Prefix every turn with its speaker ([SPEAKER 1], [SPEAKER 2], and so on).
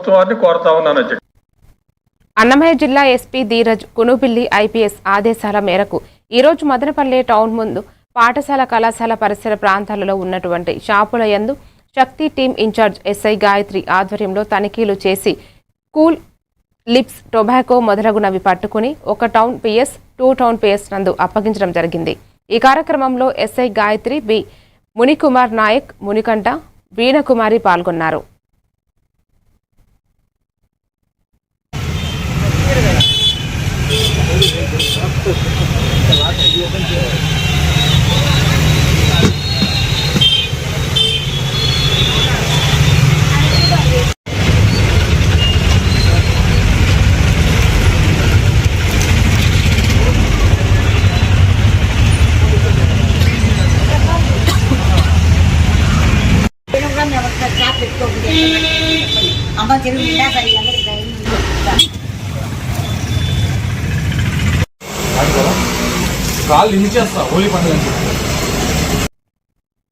[SPEAKER 1] ప్రభుత్వాన్ని కోరుతా ఉన్నాను అధ్యక్ష.
[SPEAKER 2] అన్నమయ్య జిల్లా ఎస్పీ ధీరజ్ కునుబిల్లి ఐపీఎస్ ఆదేశాల మేరకు ఈరోజు మదనపల్లె టౌన్ ముందు పాఠశాల కళాశాల పరిసర ప్రాంతాలలో ఉన్నటువంటి షాపుల యందు శక్తి టీం ఇన్ఛార్జ్ ఎస్ఐ గాయత్రి ఆధ్వర్యంలో తనిఖీలు చేసి కూల్ లిప్స్ టొబాకో మొదలగునవి పట్టుకుని 1 టౌన్ పిఎస్ 2 టౌన్ పిఎస్ నందు అప్పగించడం జరిగింది. ఈ కార్యక్రమంలో ఎస్ఐ గాయత్రి బి మునికుమార్ నాయక్, మునికంట, వీణకుమారి పాల్గొన్నారు.
[SPEAKER 3] కాళ్ళు ఇన్ని చేస్తా హోలీ పండుగ